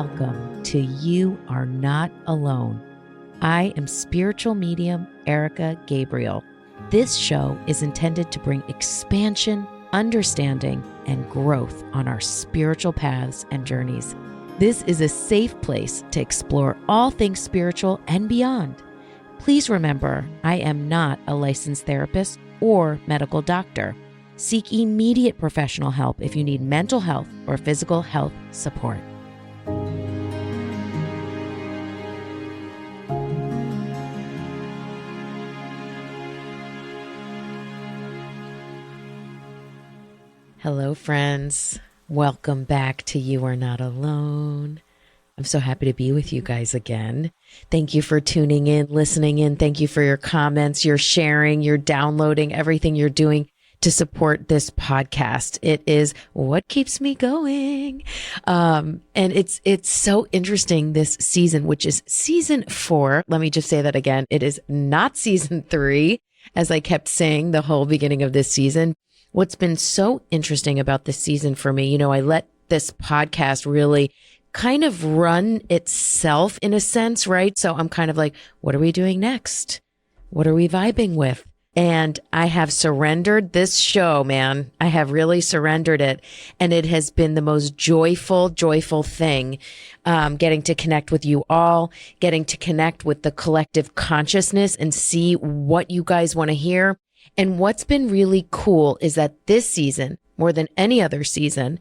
welcome to You Are Not Alone. I am spiritual medium Erika Gabriel. This show is intended to bring expansion, understanding, and growth on our spiritual paths and journeys. This is a safe place to explore all things spiritual and beyond. Please remember, I am not a licensed therapist or medical doctor. Seek immediate professional help if you need mental health or physical health support. Hello, friends. Welcome back to You Are Not Alone. I'm so happy to be with you guys again. Thank you for tuning in, listening in. Thank you for your comments, your sharing, your downloading, everything you're doing to support this podcast. It is what keeps me going. And it's so interesting this season, which is season 4. Let me just say that again. It is not season 3, as I kept saying the whole beginning of this season. What's been so interesting about this season for me, I let this podcast really kind of run itself in a sense, right? So I'm kind of like, what are we doing next? What are we vibing with? And I have surrendered this show, man. I have really surrendered it. And it has been the most joyful thing, getting to connect with you all, getting to connect with the collective consciousness and see what you guys want to hear. And what's been really cool is that this season, more than any other season,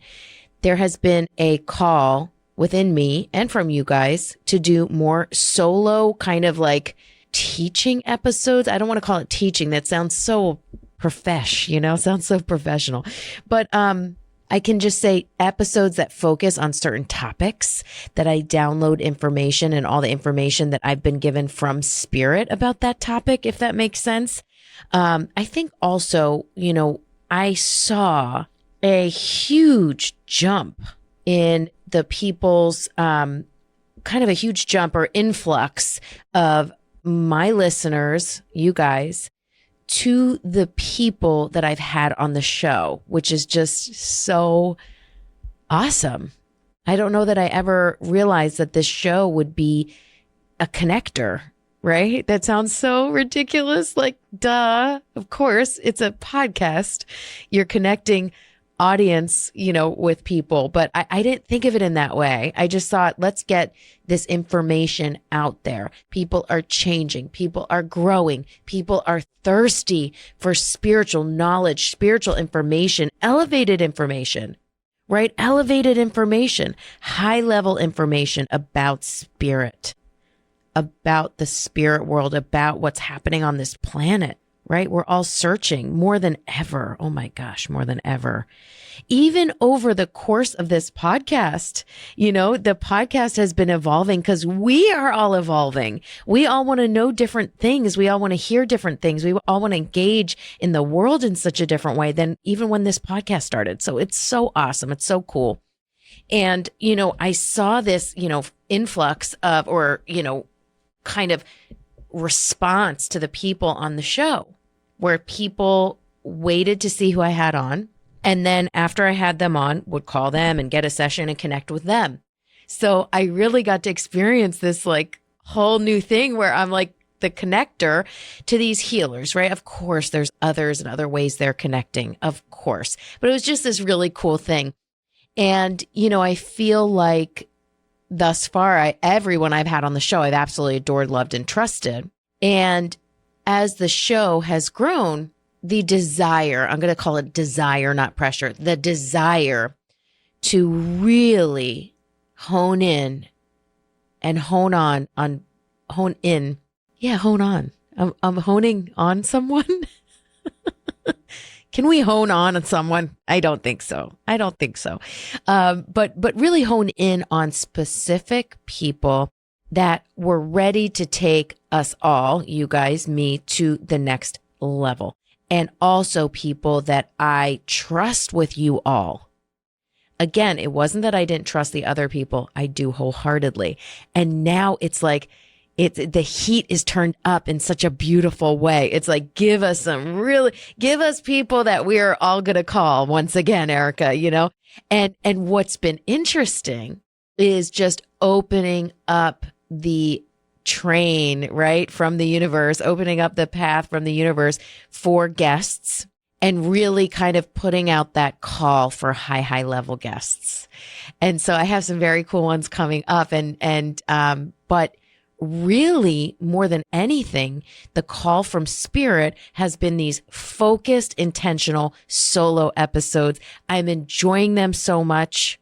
there has been a call within me and from you guys to do more solo kind of like teaching episodes. I don't want to call it teaching. That sounds so sounds so professional. But I can just say episodes that focus on certain topics, that I download information and all the information that I've been given from spirit about that topic, if that makes sense. I think also, I saw a huge jump in the people's, kind of a huge jump or influx of my listeners, you guys, to the people that I've had on the show, which is just so awesome. I don't know that I ever realized that this show would be a connector, right? That sounds so ridiculous. Like, duh, of course, it's a podcast. You're connecting audience, with people, but I didn't think of it in that way. I just thought, let's get this information out there. People are changing. People are growing. People are thirsty for spiritual knowledge, spiritual information, elevated information, right? Elevated information, high level information about spirit, about the spirit world, about what's happening on this planet. Right? We're all searching more than ever. Oh my gosh, more than ever. Even over the course of this podcast, the podcast has been evolving because we are all evolving. We all want to know different things. We all want to hear different things. We all want to engage in the world in such a different way than even when this podcast started. So it's so awesome. It's so cool. And, I saw this, influx of, or, kind of response to the people on the show, where people waited to see who I had on. And then after I had them on, would call them and get a session and connect with them. So I really got to experience this like whole new thing where I'm like the connector to these healers, right? Of course, there's others and other ways they're connecting, of course. But it was just this really cool thing. And, I feel like thus far, everyone I've had on the show, I've absolutely adored, loved, and trusted. And as the show has grown, the desire, I'm going to call it desire, not pressure, the desire to really hone in and hone in. Yeah, hone on. I'm honing on someone. Can we hone on someone? I don't think so. But really hone in on specific people that were ready to take us all, you guys, me, to the next level. And also people that I trust with you all. Again, it wasn't that I didn't trust the other people. I do wholeheartedly. And now it's like, the heat is turned up in such a beautiful way. It's like, give us people that we are all going to call once again, Erika, And what's been interesting is just opening up the train, right, from the universe, opening up the path from the universe for guests and really kind of putting out that call for high level guests. And so I have some very cool ones coming up but really more than anything, the call from spirit has been these focused, intentional solo episodes. I'm enjoying them so much.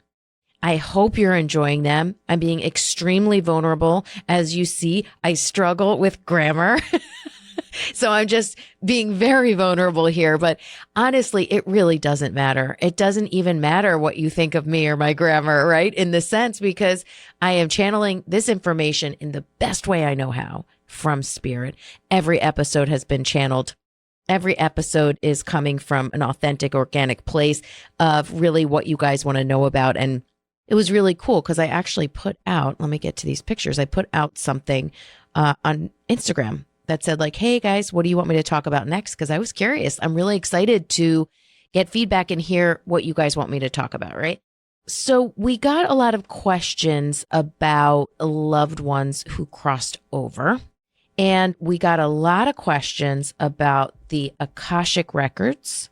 I hope you're enjoying them. I'm being extremely vulnerable. As you see, I struggle with grammar. So I'm just being very vulnerable here. But honestly, it really doesn't matter. It doesn't even matter what you think of me or my grammar, right? In the sense, because I am channeling this information in the best way I know how from spirit. Every episode has been channeled. Every episode is coming from an authentic, organic place of really what you guys want to know about. And it was really cool because I actually put out, let me get to these pictures. I put out something on Instagram that said like, hey guys, what do you want me to talk about next? Because I was curious. I'm really excited to get feedback and hear what you guys want me to talk about, right? So we got a lot of questions about loved ones who crossed over. And we got a lot of questions about the Akashic records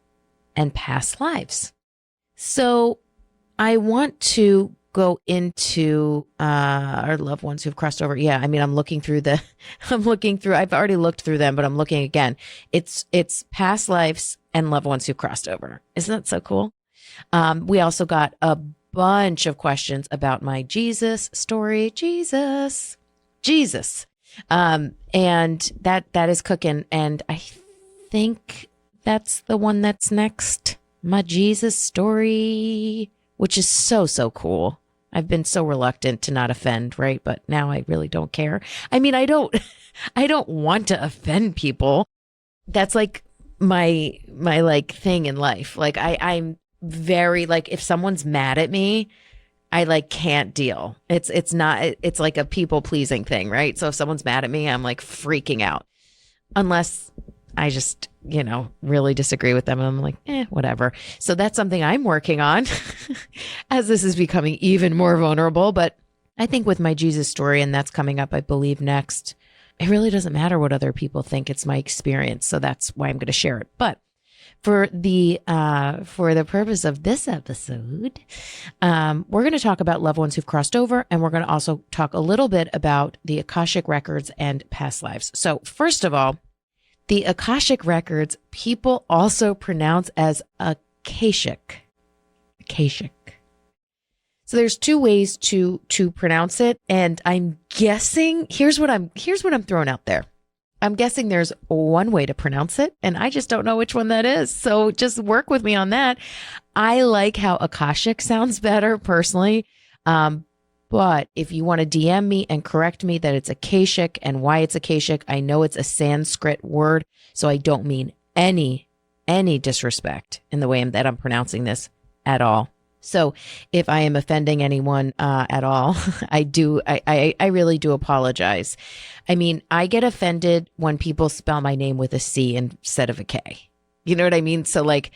and past lives. So I want to go into our loved ones who've crossed over. Yeah, I mean, I've already looked through them, but I'm looking again. It's past lives and loved ones who crossed over. Isn't that so cool? We also got a bunch of questions about my Jesus story. Jesus. And that is cooking. And I think that's the one that's next. My Jesus story, which is so cool. I've been so reluctant to not offend, right? But now I really don't care. I mean, I don't want to offend people. That's like my like thing in life. Like I'm very like, if someone's mad at me, I like can't deal. It's like a people pleasing thing, right? So if someone's mad at me, I'm like freaking out unless I just, really disagree with them. And I'm like, whatever. So that's something I'm working on as this is becoming even more vulnerable. But I think with my Jesus story, and that's coming up, I believe next, it really doesn't matter what other people think. It's my experience. So that's why I'm going to share it. But for the purpose of this episode, we're going to talk about loved ones who've crossed over. And we're going to also talk a little bit about the Akashic records and past lives. So first of all, the Akashic records, people also pronounce as Akashic. So there's two ways to pronounce it, and I'm guessing here's what I'm throwing out there. I'm guessing there's one way to pronounce it, and I just don't know which one that is. So just work with me on that. I like how Akashic sounds better personally. But if you want to DM me and correct me that it's Akashic and why it's Akashic, I know it's a Sanskrit word, so I don't mean any disrespect in the way that I'm pronouncing this at all. So if I am offending anyone at all, I really do apologize. I mean, I get offended when people spell my name with a C instead of a K. You know what I mean? So like,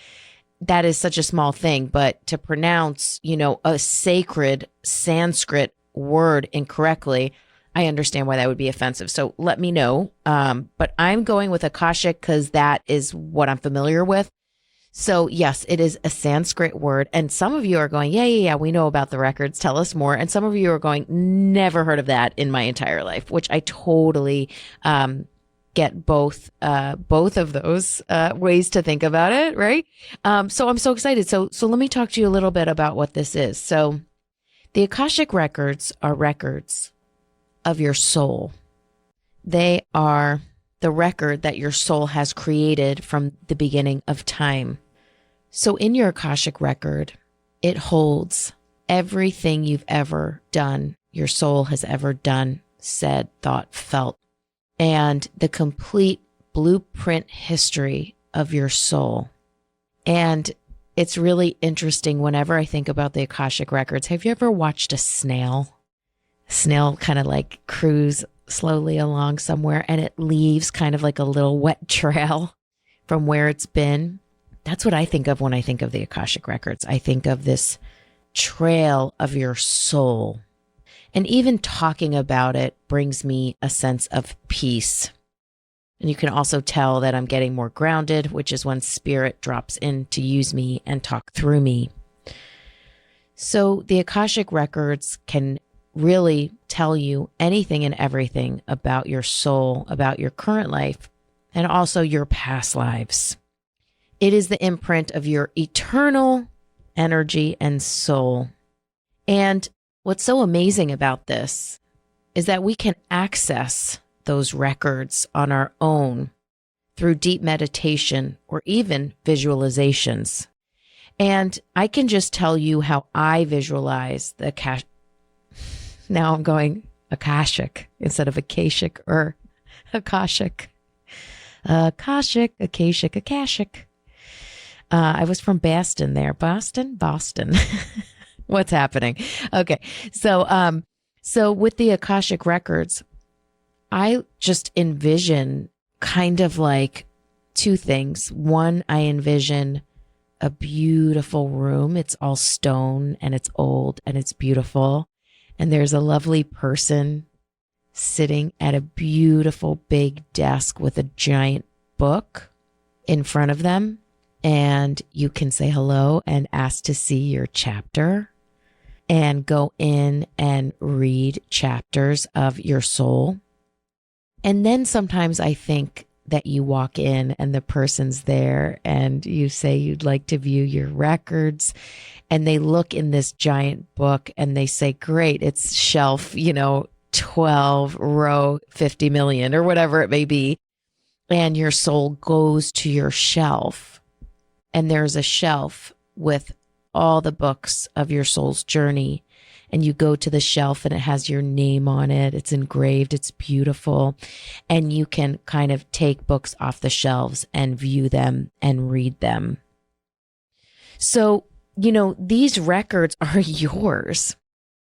that is such a small thing, but to pronounce, a sacred Sanskrit word incorrectly, I understand why that would be offensive. So let me know. But I'm going with Akashic because that is what I'm familiar with. So yes, it is a Sanskrit word. And some of you are going, yeah, we know about the records. Tell us more. And some of you are going, never heard of that in my entire life, which I totally get both of those ways to think about it, right? So I'm so excited. So let me talk to you a little bit about what this is. So the Akashic records are records of your soul. They are the record that your soul has created from the beginning of time. So in your Akashic record, it holds everything you've ever done, your soul has ever done, said, thought, felt, and the complete blueprint history of your soul. And it's really interesting whenever I think about the Akashic records. Have you ever watched a snail? Snail kind of like cruise slowly along somewhere and it leaves kind of like a little wet trail from where it's been. That's what I think of when I think of the Akashic records. I think of this trail of your soul And even talking about it brings me a sense of peace. And you can also tell that I'm getting more grounded, which is when spirit drops in to use me and talk through me. So the Akashic records can really tell you anything and everything about your soul, about your current life, and also your past lives. It is the imprint of your eternal energy and soul. And what's so amazing about this is that we can access those records on our own through deep meditation or even visualizations. And I can just tell you how I visualize the Akashic. Now I'm going Akashic instead of Akashic or Akashic. Akashic, Akashic, Akashic. I was from Boston there. Boston. What's happening? Okay. So with the Akashic records, I just envision kind of like two things. One, I envision a beautiful room. It's all stone and it's old and it's beautiful. And there's a lovely person sitting at a beautiful big desk with a giant book in front of them. And you can say hello and ask to see your chapter and go in and read chapters of your soul. And then sometimes I think that you walk in and the person's there and you say you'd like to view your records, and they look in this giant book and they say, great, it's shelf, 12 row 50 million or whatever it may be. And your soul goes to your shelf, and there's a shelf with all the books of your soul's journey. And you go to the shelf and it has your name on it. It's engraved. It's beautiful. And you can kind of take books off the shelves and view them and read them. So, these records are yours.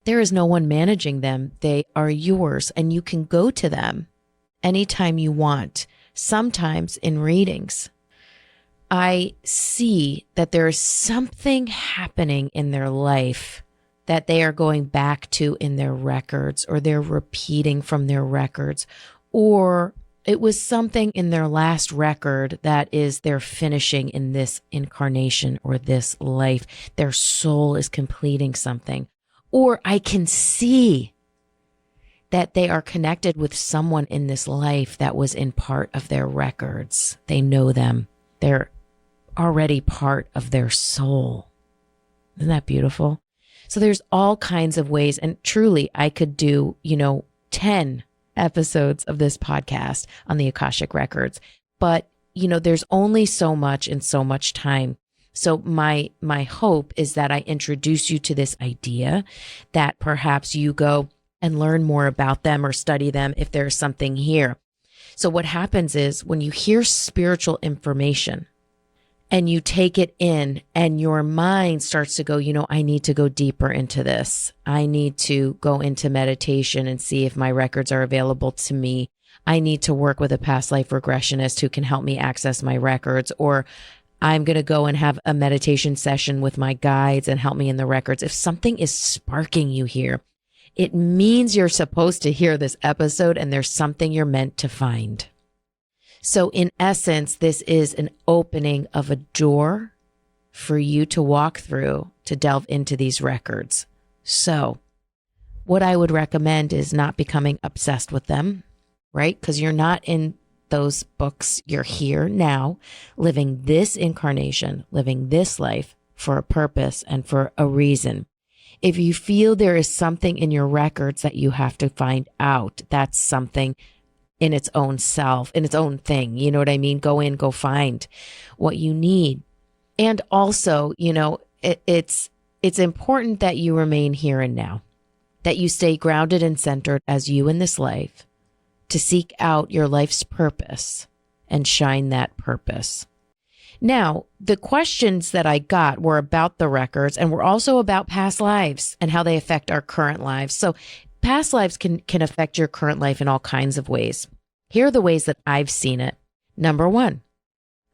There is no one managing them. They are yours, and you can go to them anytime you want, sometimes in readings. I see that there is something happening in their life that they are going back to in their records, or they're repeating from their records, or it was something in their last record that is they're finishing in this incarnation or this life. Their soul is completing something. Or I can see that they are connected with someone in this life that was in part of their records. They know them. They're already part of their soul. Isn't that beautiful? So there's all kinds of ways. And truly, I could do, 10 episodes of this podcast on the Akashic records. But, there's only so much and so much time. So my hope is that I introduce you to this idea, that perhaps you go and learn more about them or study them if there's something here. So what happens is when you hear spiritual information, and you take it in and your mind starts to go, I need to go deeper into this. I need to go into meditation and see if my records are available to me. I need to work with a past life regressionist who can help me access my records, or I'm going to go and have a meditation session with my guides and help me in the records. If something is sparking you here, it means you're supposed to hear this episode and there's something you're meant to find. So in essence, this is an opening of a door for you to walk through to delve into these records. So what I would recommend is not becoming obsessed with them, right? Because you're not in those books. You're here now, living this incarnation, living this life for a purpose and for a reason. If you feel there is something in your records that you have to find out, that's something in its own self, in its own thing. You know what I mean? Go in, go find what you need. And also, it's important that you remain here and now, that you stay grounded and centered as you in this life, to seek out your life's purpose and shine that purpose. Now, the questions that I got were about the records, and were also about past lives and how they affect our current lives. So past lives can affect your current life in all kinds of ways. Here are the ways that I've seen it. Number one,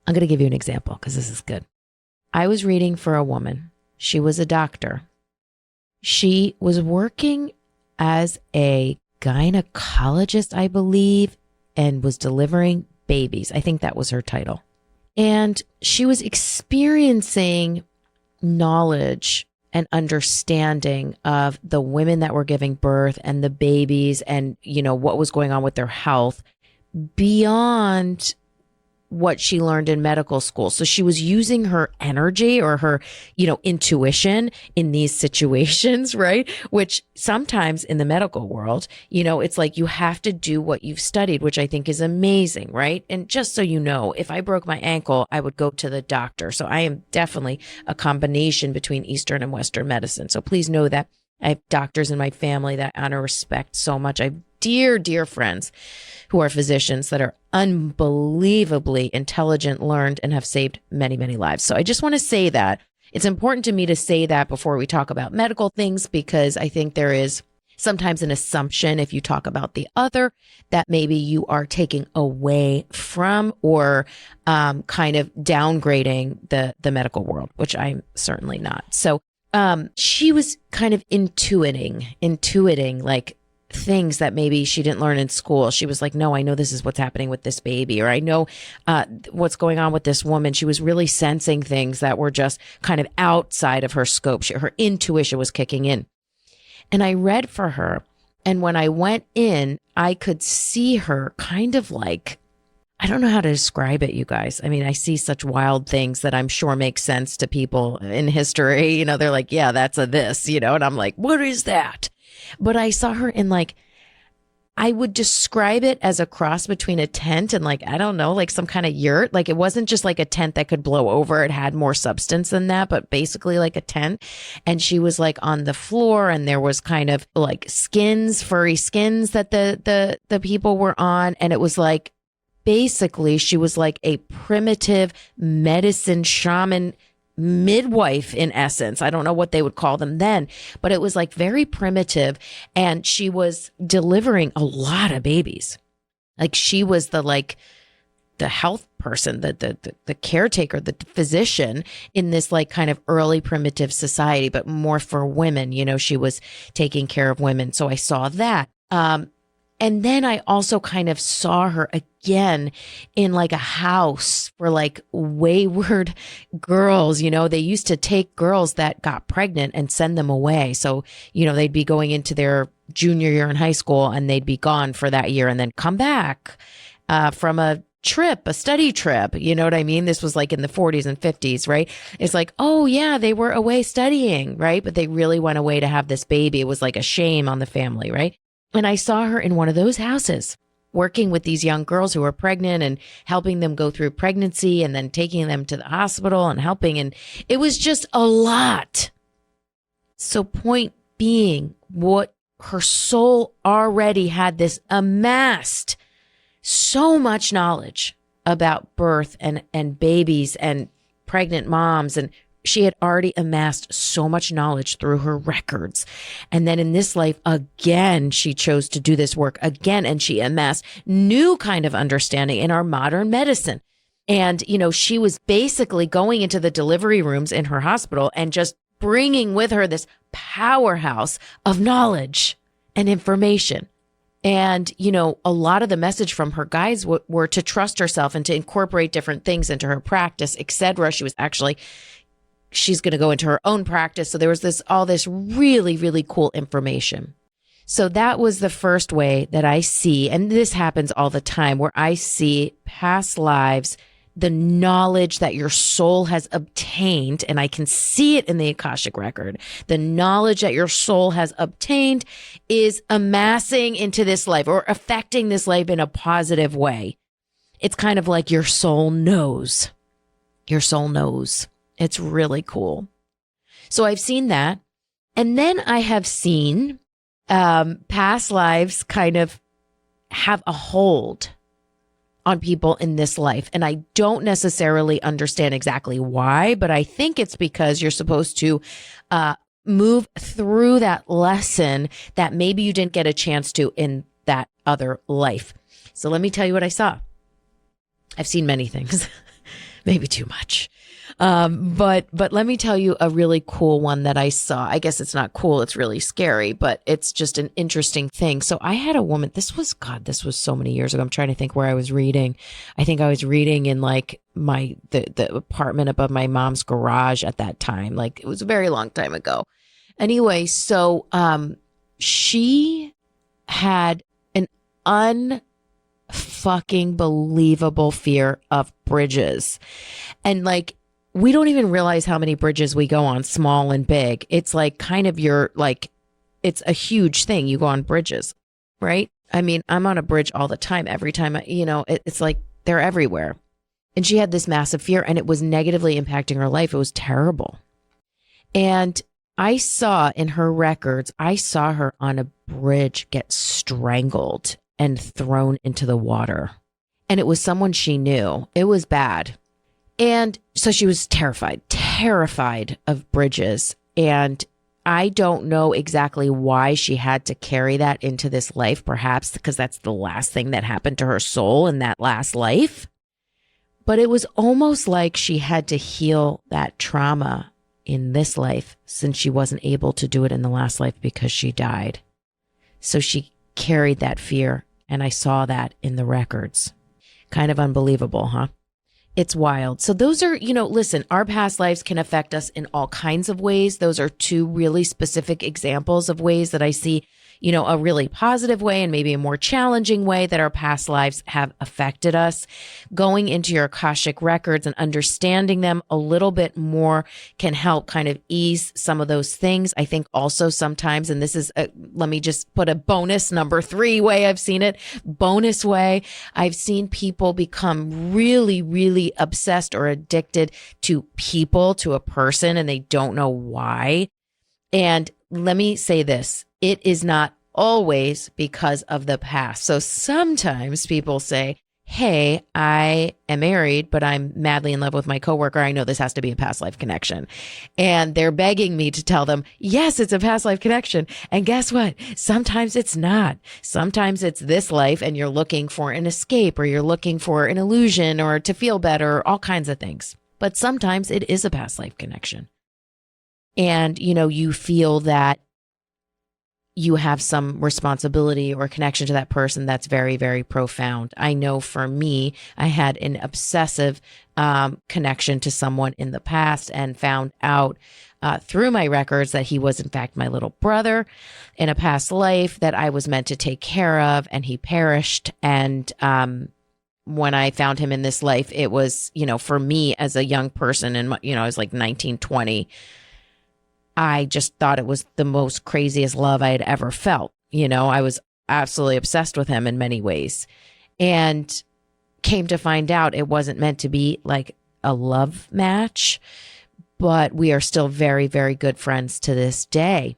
I'm going to give you an example because this is good. I was reading for a woman. She was a doctor. She was working as a gynecologist, I believe, and was delivering babies. I think that was her title. And she was experiencing knowledge and understanding of the women that were giving birth and the babies and, what was going on with their health beyond what she learned in medical school. So she was using her energy or her, intuition in these situations, right? Which sometimes in the medical world, it's like you have to do what you've studied, which I think is amazing, right? And just so you know, if I broke my ankle, I would go to the doctor. So I am definitely a combination between Eastern and Western medicine. So please know that I have doctors in my family that I honor, respect so much. I have dear, dear friends who are physicians that are unbelievably intelligent, learned, and have saved many, many lives. So I just want to say that it's important to me to say that before we talk about medical things, because I think there is sometimes an assumption if you talk about the other that maybe you are taking away from or kind of downgrading the medical world, which I'm certainly not. So she was kind of intuiting like things that maybe she didn't learn in school. She was like, no, I know this is what's happening with this baby, or I know what's going on with this woman. She was really sensing things that were just kind of outside of her scope. Her intuition was kicking in. And I read for her. And when I went in, I could see her kind of like, I don't know how to describe it, you guys. I mean, I see such wild things that I'm sure make sense to people in history. They're like, yeah, that's a this, and I'm like, what is that? But I saw her in like, I would describe it as a cross between a tent and like, I don't know, like some kind of yurt. Like it wasn't just like a tent that could blow over. It had more substance than that, but basically like a tent. And she was like on the floor and there was kind of like furry skins that the people were on. And it was like, basically she was like a primitive medicine shaman midwife in essence. I don't know what they would call them then, but it was like very primitive. And she was delivering a lot of babies. Like she was the health person, the caretaker, the physician in this like kind of early primitive society, but more for women. She was taking care of women. So I saw that. And then I also kind of saw her again in like a house for like wayward girls. They used to take girls that got pregnant and send them away. So, they'd be going into their junior year in high school and they'd be gone for that year and then come back from a study trip. You know what I mean? This was like in the 40s and 50s, right? It's like, oh yeah, they were away studying, right? But they really went away to have this baby. It was like a shame on the family, right? And I saw her in one of those houses working with these young girls who were pregnant and helping them go through pregnancy and then taking them to the hospital and helping. And it was just a lot. So point being, what her soul already had this amassed so much knowledge about birth and babies and pregnant moms, and she had already amassed so much knowledge through her records. And then in this life, again, she chose to do this work again, and she amassed new kind of understanding in our modern medicine. And, she was basically going into the delivery rooms in her hospital and just bringing with her this powerhouse of knowledge and information. And, a lot of the message from her guides were to trust herself and to incorporate different things into her practice, etc. She's going to go into her own practice. So there was all this really, really cool information. So that was the first way that I see, and this happens all the time, where I see past lives, the knowledge that your soul has obtained, and I can see it in the Akashic record. The knowledge that your soul has obtained is amassing into this life or affecting this life in a positive way. It's kind of like your soul knows. Your soul knows. It's really cool. So I've seen that. And then I have seen past lives kind of have a hold on people in this life. And I don't necessarily understand exactly why, but I think it's because you're supposed to move through that lesson that maybe you didn't get a chance to in that other life. So let me tell you what I saw. I've seen many things, maybe too much. But let me tell you a really cool one that I saw. I guess it's not cool. It's really scary, but it's just an interesting thing. So I had a woman, this was so many years ago. I'm trying to think where I was reading. I think I was reading in like the apartment above my mom's garage at that time. Like it was a very long time ago. Anyway, so, she had an unfucking believable fear of bridges. And like, we don't even realize how many bridges we go on, small and big. It's like kind of it's a huge thing. You go on bridges, right? I mean, I'm on a bridge all the time. Every time, it's like they're everywhere. And she had this massive fear and it was negatively impacting her life. It was terrible. And I saw in her records, I saw her on a bridge get strangled and thrown into the water. And it was someone she knew. It was bad. And so she was terrified of bridges. And I don't know exactly why she had to carry that into this life, perhaps because that's the last thing that happened to her soul in that last life. But it was almost like she had to heal that trauma in this life since she wasn't able to do it in the last life because she died. So she carried that fear, and I saw that in the records. Kind of unbelievable, huh? It's wild. So those are, listen, our past lives can affect us in all kinds of ways. Those are two really specific examples of ways that I see, a really positive way and maybe a more challenging way that our past lives have affected us. Going into your Akashic records and understanding them a little bit more can help kind of ease some of those things. I think also sometimes, and this is, let me just put a bonus number 3 way I've seen it, bonus way. I've seen people become really, really obsessed or addicted to people, to a person, and they don't know why. And let me say this, it is not always because of the past. So sometimes people say, hey, I am married, but I'm madly in love with my coworker. I know this has to be a past life connection. And they're begging me to tell them, yes, it's a past life connection. And guess what? Sometimes it's not. Sometimes it's this life and you're looking for an escape or you're looking for an illusion or to feel better, all kinds of things. But sometimes it is a past life connection. And, you feel that you have some responsibility or connection to that person that's very, very profound. I know for me, I had an obsessive connection to someone in the past and found out through my records that he was in fact my little brother in a past life that I was meant to take care of, and he perished. And when I found him in this life, it was, for me as a young person, and I was like 19, 20, I just thought it was the most craziest love I had ever felt. I was absolutely obsessed with him in many ways, and came to find out it wasn't meant to be like a love match, but we are still very, very good friends to this day.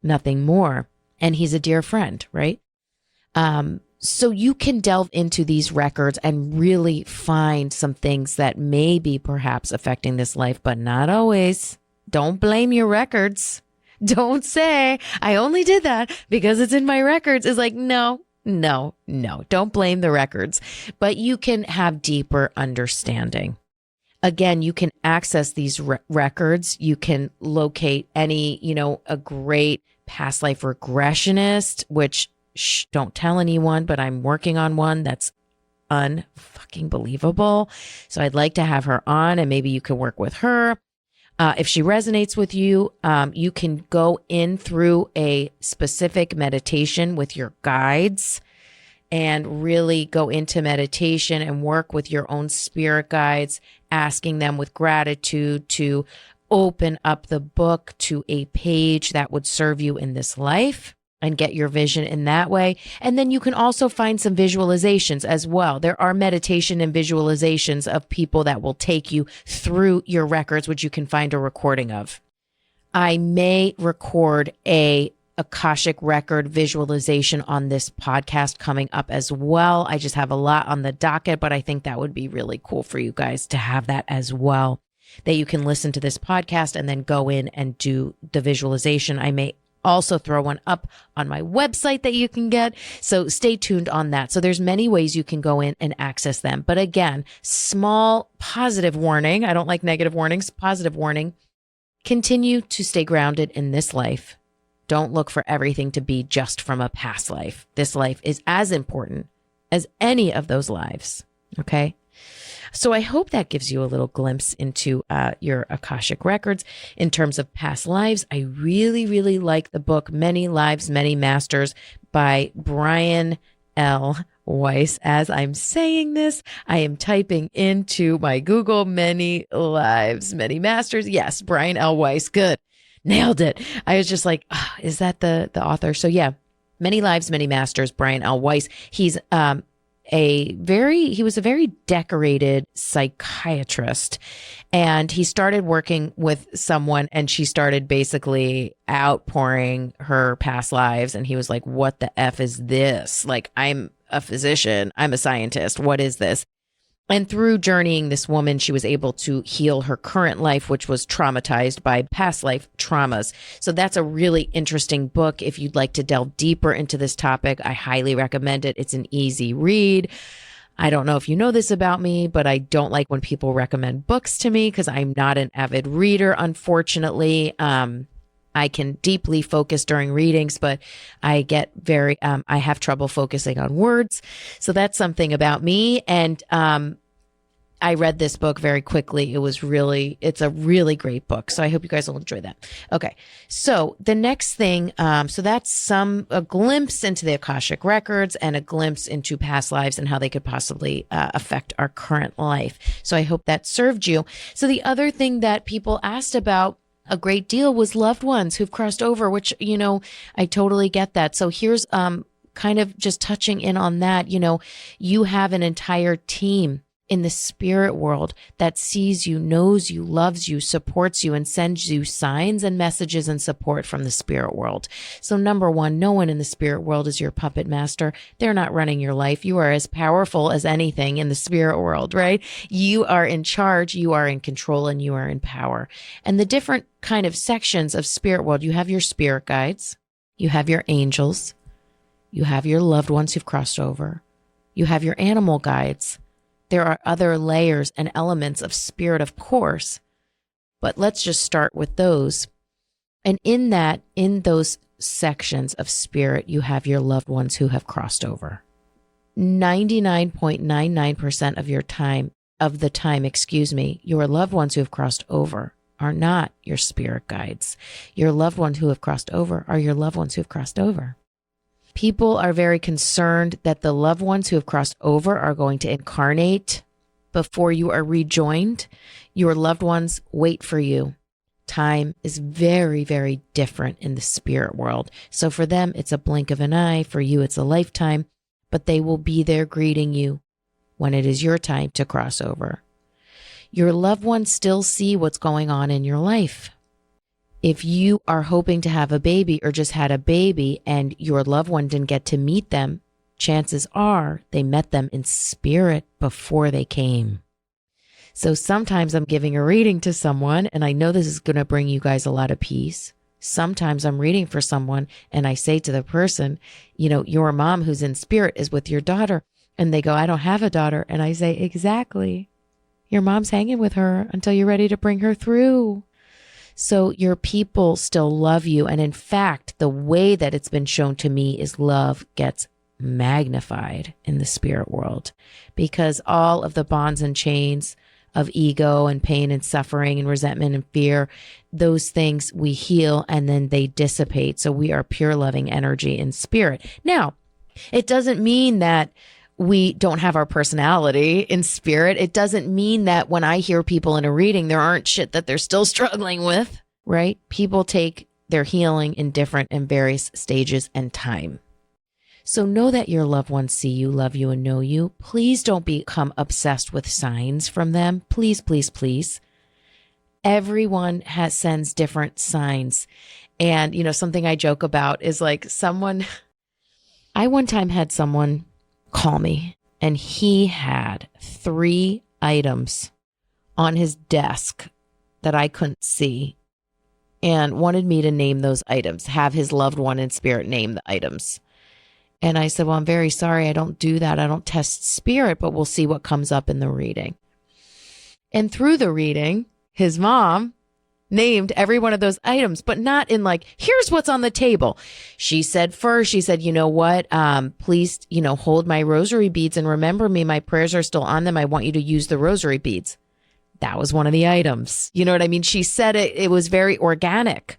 Nothing more. And he's a dear friend, right? So you can delve into these records and really find some things that may be perhaps affecting this life, but not always. Don't blame your records. Don't say, I only did that because it's in my records. It's like, no. Don't blame the records. But you can have deeper understanding. Again, you can access these records. You can locate any, a great past life regressionist, which don't tell anyone, but I'm working on one that's unfucking believable. So I'd like to have her on, and maybe you can work with her. If she resonates with you, you can go in through a specific meditation with your guides and really go into meditation and work with your own spirit guides, asking them with gratitude to open up the book to a page that would serve you in this life and get your vision in that way. And then you can also find some visualizations as well. There are meditation and visualizations of people that will take you through your records, which you can find a recording of. I may record a Akashic record visualization on this podcast coming up as well. I just have a lot on the docket, but I think that would be really cool for you guys to have that as well, that you can listen to this podcast and then go in and do the visualization. I may also throw one up on my website that you can get. So stay tuned on that. So there's many ways you can go in and access them. But again, small positive warning. I don't like negative warnings. Positive warning. Continue to stay grounded in this life. Don't look for everything to be just from a past life. This life is as important as any of those lives. Okay. So I hope that gives you a little glimpse into your Akashic records in terms of past lives. I really, really like the book, Many Lives, Many Masters by Brian L. Weiss. As I'm saying this, I am typing into my Google, Many Lives, Many Masters. Yes, Brian L. Weiss. Good. Nailed it. I was just like, oh, is that the author? So yeah, Many Lives, Many Masters, Brian L. Weiss. He's he was a very decorated psychiatrist, and he started working with someone, and she started basically outpouring her past lives. And he was like, what the F is this? Like, I'm a physician. I'm a scientist. What is this? And through journeying this woman, she was able to heal her current life, which was traumatized by past life traumas. So that's a really interesting book. If you'd like to delve deeper into this topic, I highly recommend it. It's an easy read. I don't know if you know this about me, but I don't like when people recommend books to me because I'm not an avid reader, unfortunately. I can deeply focus during readings, but I get I have trouble focusing on words. So that's something about me. And I read this book very quickly. It's a really great book. So I hope you guys will enjoy that. Okay. So the next thing, so that's a glimpse into the Akashic records and a glimpse into past lives and how they could possibly affect our current life. So I hope that served you. So the other thing that people asked about a great deal was loved ones who've crossed over, which, I totally get that. So here's kind of just touching in on that. You have an entire team in the spirit world that sees you, knows you, loves you, supports you, and sends you signs and messages and support from the spirit world. So number one, no one in the spirit world is your puppet master. They're not running your life. You are as powerful as anything in the spirit world, right? You are in charge, you are in control, and you are in power. And the different kind of sections of spirit world, you have your spirit guides, you have your angels, you have your loved ones who've crossed over, you have your animal guides. There are other layers and elements of spirit, of course, but let's just start with those. And in those sections of spirit, you have your loved ones who have crossed over. 99.99% of the time, your loved ones who have crossed over are not your spirit guides. Your loved ones who have crossed over are your loved ones who have crossed over. People are very concerned that the loved ones who have crossed over are going to incarnate before you are rejoined. Your loved ones wait for you. Time is very, very different in the spirit world. So for them, it's a blink of an eye. For you, it's a lifetime. But they will be there greeting you when it is your time to cross over. Your loved ones still see what's going on in your life. If you are hoping to have a baby or just had a baby and your loved one didn't get to meet them, chances are they met them in spirit before they came. So sometimes I'm giving a reading to someone, and I know this is going to bring you guys a lot of peace. Sometimes I'm reading for someone and I say to the person, your mom who's in spirit is with your daughter. And they go, I don't have a daughter. And I say, exactly. Your mom's hanging with her until you're ready to bring her through. So your people still love you. And in fact, the way that it's been shown to me is love gets magnified in the spirit world, because all of the bonds and chains of ego and pain and suffering and resentment and fear, those things we heal and then they dissipate. So we are pure loving energy in spirit. Now, it doesn't mean that we don't have our personality in spirit. It doesn't mean that when I hear people in a reading, there aren't shit that they're still struggling with, right? People take their healing in different and various stages and time. So know that your loved ones see you, love you, and know you. Please don't become obsessed with signs from them. Please, please, please. Everyone sends different signs. And, something I joke about is like I one time had someone call me, and he had 3 items on his desk that I couldn't see. and wanted me to name those items, have his loved one in spirit name the items. And I said, well, I'm very sorry. I don't do that. I don't test spirit, but we'll see what comes up in the reading. And through the reading, his mom named every one of those items, but not in like, here's what's on the table. She said first, she said, you know what? Please, hold my rosary beads and remember me. My prayers are still on them. I want you to use the rosary beads. That was one of the items. You know what I mean? She said it. It was very organic.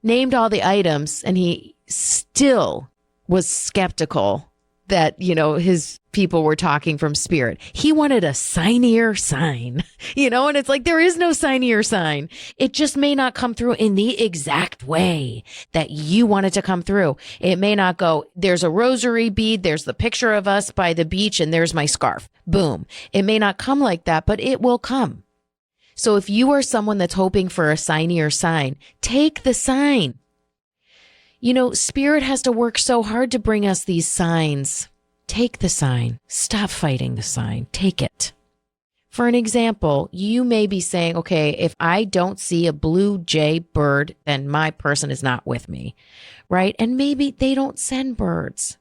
Named all the items, and he still was skeptical that, his people were talking from spirit. He wanted a signier sign, and it's like, there is no signier sign. It just may not come through in the exact way that you want it to come through. It may not go, there's a rosary bead, there's the picture of us by the beach, and there's my scarf. Boom. It may not come like that, but it will come. So if you are someone that's hoping for a signier sign, take the sign. Spirit has to work so hard to bring us these signs. Take the sign. Stop fighting the sign. Take it. For an example, you may be saying, okay, if I don't see a blue jay bird, then my person is not with me, right? And maybe they don't send birds.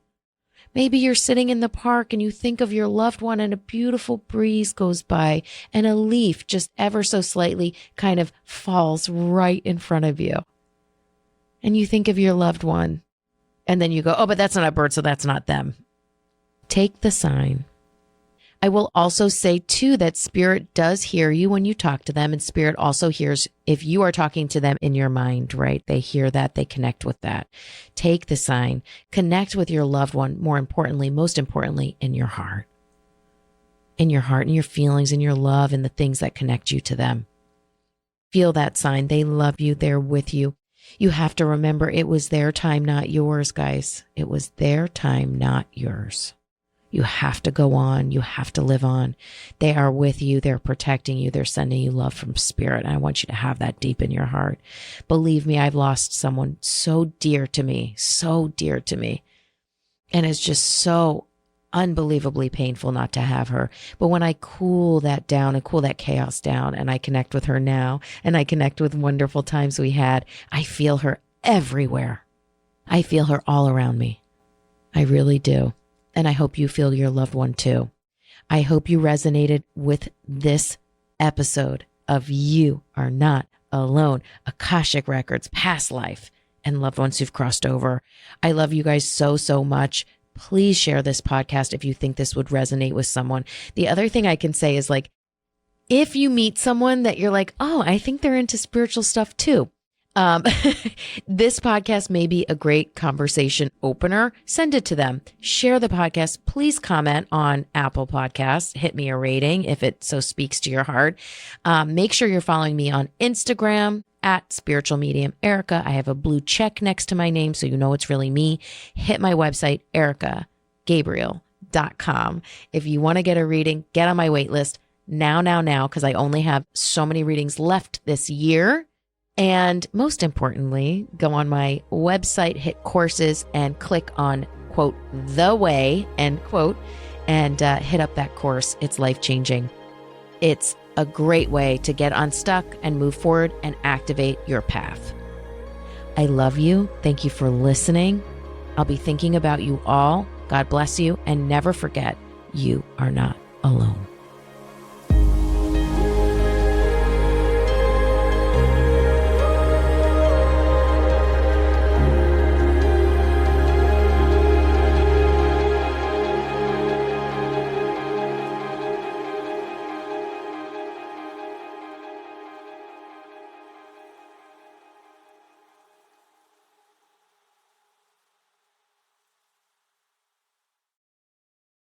Maybe you're sitting in the park and you think of your loved one and a beautiful breeze goes by and a leaf just ever so slightly kind of falls right in front of you. And you think of your loved one, and then you go, oh, but that's not a bird, so that's not them. Take the sign. I will also say, too, that spirit does hear you when you talk to them, and spirit also hears if you are talking to them in your mind, right? They hear that, they connect with that. Take the sign. Connect with your loved one, most importantly, in your heart. In your heart, in your feelings, in your love, and the things that connect you to them. Feel that sign. They love you. They're with you. You have to remember it was their time, not yours, guys. It was their time, not yours. You have to go on. You have to live on. They are with you. They're protecting you. They're sending you love from spirit. And I want you to have that deep in your heart. Believe me, I've lost someone so dear to me. And it's just so unbelievably painful not to have her. But when I cool that down and cool that chaos down and I connect with her now and I connect with wonderful times we had, I feel her everywhere. I feel her all around me. I really do. And I hope you feel your loved one too. I hope you resonated with this episode of You Are Not Alone, Akashic Records, past life, and loved ones who've crossed over. I love you guys so, so much. Please share this podcast if you think this would resonate with someone. The other thing I can say is like, if you meet someone that you're like, oh, I think they're into spiritual stuff too. This podcast may be a great conversation opener. Send it to them. Share the podcast. Please comment on Apple Podcasts. Hit me a rating if it so speaks to your heart. Make sure you're following me on Instagram at Spiritual Medium Erika. I have a blue check next to my name, so you know it's really me. Hit my website, erikagabriel.com. If you want to get a reading, get on my wait list now, because I only have so many readings left this year. And most importantly, go on my website, hit courses, and click on, quote, the way, end quote, and hit up that course. It's life-changing. It's a great way to get unstuck and move forward and activate your path. I love you. Thank you for listening. I'll be thinking about you all. God bless you. And never forget, you are not alone.